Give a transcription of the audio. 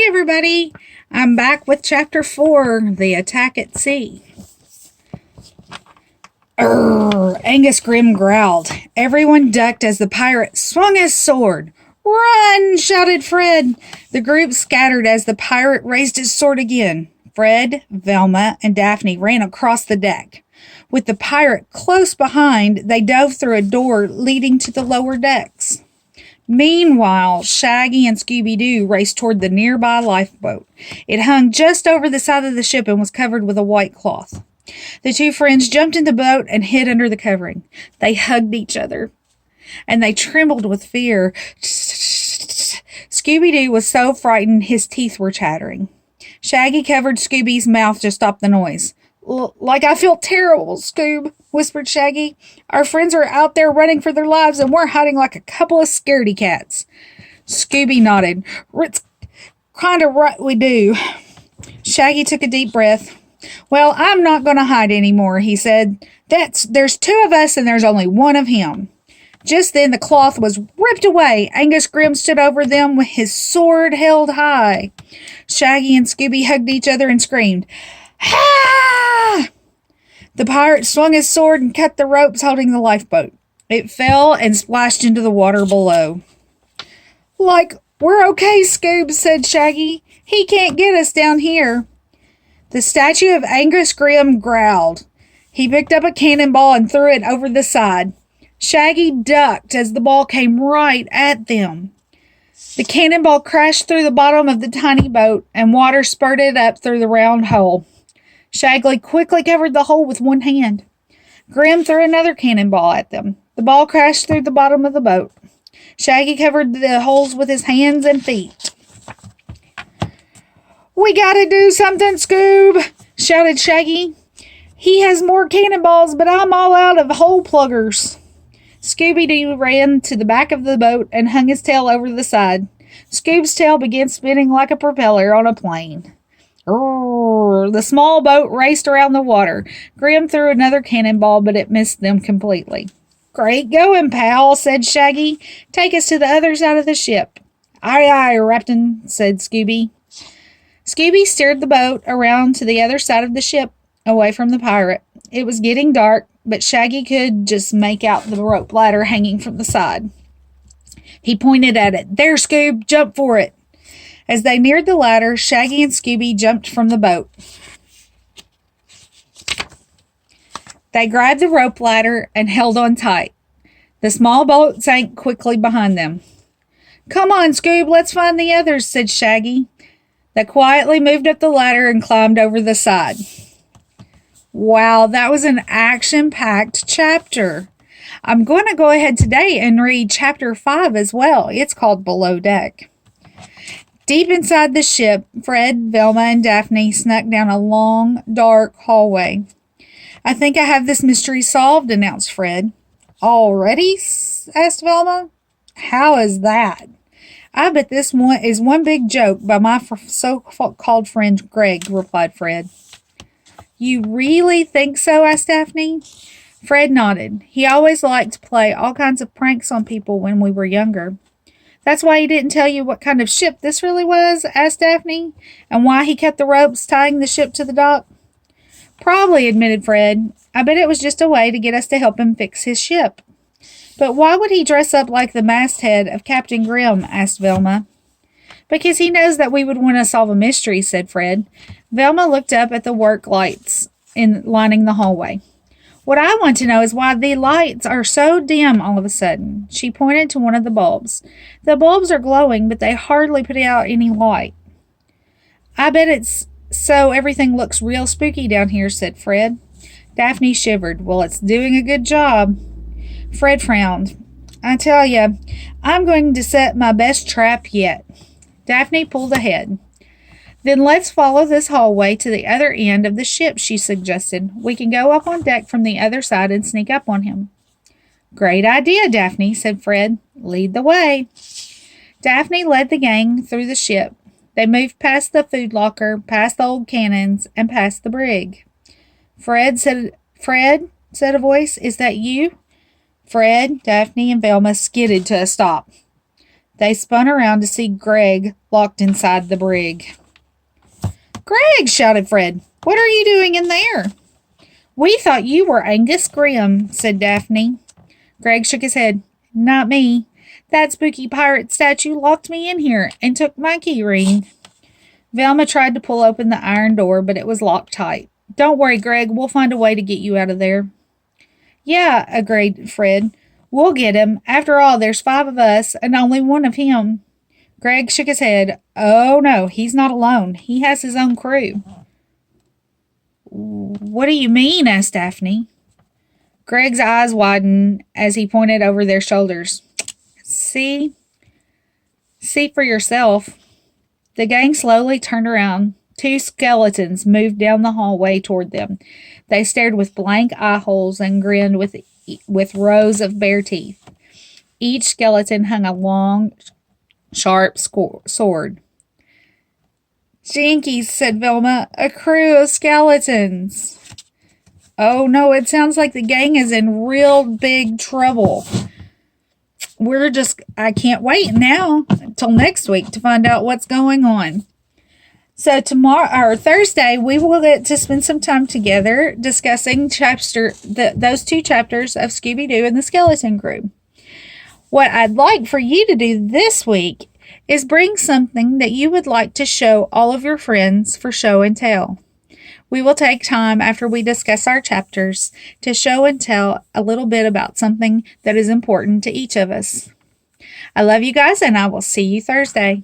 everybody. I'm back with Chapter 4, The Attack at Sea. Angus Grim growled. Everyone ducked as the pirate swung his sword. Run! Shouted Fred. The group scattered as the pirate raised his sword again. Fred, Velma, and Daphne ran across the deck. With the pirate close behind, they dove through a door leading to the lower decks. Meanwhile, Shaggy and Scooby Doo raced toward the nearby lifeboat. It hung just over the side of the ship and was covered with a white cloth. The two friends jumped in the boat and hid under the covering. They hugged each other, and they trembled with fear. Scooby Doo was so frightened his teeth were chattering. Shaggy covered Scooby's mouth to stop the noise. Like I feel terrible, Scoob, whispered Shaggy. Our friends are out there running for their lives, and we're hiding like a couple of scaredy cats. Scooby nodded. It's kind of right we do. Shaggy took a deep breath. Well, I'm not going to hide anymore, he said. There's two of us, and there's only one of him. Just then the cloth was ripped away. Angus Grim stood over them with his sword held high. Shaggy and Scooby hugged each other and screamed, "Ha!" The pirate swung his sword and cut the ropes holding the lifeboat. It fell and splashed into the water below. Like, we're okay, Scoob, said Shaggy. He can't get us down here. The statue of Angus Grim growled. He picked up a cannonball and threw it over the side. Shaggy ducked as the ball came right at them. The cannonball crashed through the bottom of the tiny boat, and water spurted up through the round hole. Shaggy quickly covered the hole with one hand. Grim threw another cannonball at them. The ball crashed through the bottom of the boat. Shaggy covered the holes with his hands and feet. We gotta do something, Scoob, shouted Shaggy. He has more cannonballs, but I'm all out of hole pluggers. Scooby-Doo ran to the back of the boat and hung his tail over the side. Scoob's tail began spinning like a propeller on a plane. The small boat raced around the water. Grim threw another cannonball, but it missed them completely. Great going, pal, said Shaggy. Take us to the other side of the ship. Aye, aye, Captain, said Scooby. Scooby steered the boat around to the other side of the ship, away from the pirate. It was getting dark, but Shaggy could just make out the rope ladder hanging from the side. He pointed at it. There, Scoob, jump for it. As they neared the ladder, Shaggy and Scooby jumped from the boat. They grabbed the rope ladder and held on tight. The small boat sank quickly behind them. Come on, Scoob, let's find the others, said Shaggy. They quietly moved up the ladder and climbed over the side. Wow, that was an action-packed chapter. I'm going to go ahead today and read Chapter 5 as well. It's called Below Deck. Deep inside the ship, Fred, Velma, and Daphne snuck down a long, dark hallway. I think I have this mystery solved, announced Fred. Already? Asked Velma. How is that? I bet this one is one big joke by my so-called friend Greg, replied Fred. You really think so? Asked Daphne. Fred nodded. He always liked to play all kinds of pranks on people when we were younger. That's why he didn't tell you what kind of ship this really was? Asked Daphne. And why he cut the ropes tying the ship to the dock? Probably, admitted Fred. I bet it was just a way to get us to help him fix his ship. But why would he dress up like the masthead of Captain Grimm? Asked Velma. Because he knows that we would want to solve a mystery, said Fred. Velma looked up at the work lights lining the hallway. What I want to know is why the lights are so dim all of a sudden. She pointed to one of the bulbs. The bulbs are glowing, but they hardly put out any light. I bet it's so everything looks real spooky down here, said Fred. Daphne shivered. Well, it's doing a good job. Fred frowned. I tell you, I'm going to set my best trap yet. Daphne pulled ahead. Then let's follow this hallway to the other end of the ship, she suggested. We can go up on deck from the other side and sneak up on him. Great idea, Daphne, said Fred. Lead the way. Daphne led the gang through the ship. They moved past the food locker, past the old cannons, and past the brig. Fred, said a voice, is that you? Fred, Daphne, and Velma skidded to a stop. They spun around to see Greg locked inside the brig. Greg, shouted Fred. What are you doing in there? We thought you were Angus Grimm, said Daphne. Greg shook his head. Not me. That spooky pirate statue locked me in here and took my key ring. Velma tried to pull open the iron door, but it was locked tight. Don't worry, Greg. We'll find a way to get you out of there. Yeah, agreed Fred. We'll get him. After all, there's 5 of us and only 1 of him. Greg shook his head. Oh, no, he's not alone. He has his own crew. What do you mean? Asked Daphne. Greg's eyes widened as he pointed over their shoulders. See for yourself. The gang slowly turned around. 2 skeletons moved down the hallway toward them. They stared with blank eye holes and grinned with rows of bare teeth. Each skeleton hung a long, sharp sword. Jinkies, said Velma, a crew of skeletons. Oh no, it sounds like the gang is in real big trouble. I can't wait now until next week to find out what's going on. So Thursday, we will get to spend some time together discussing those 2 chapters of Scooby Doo and the Skeleton Crew. What I'd like for you to do this week is bring something that you would like to show all of your friends for show and tell. We will take time after we discuss our chapters to show and tell a little bit about something that is important to each of us. I love you guys, and I will see you Thursday.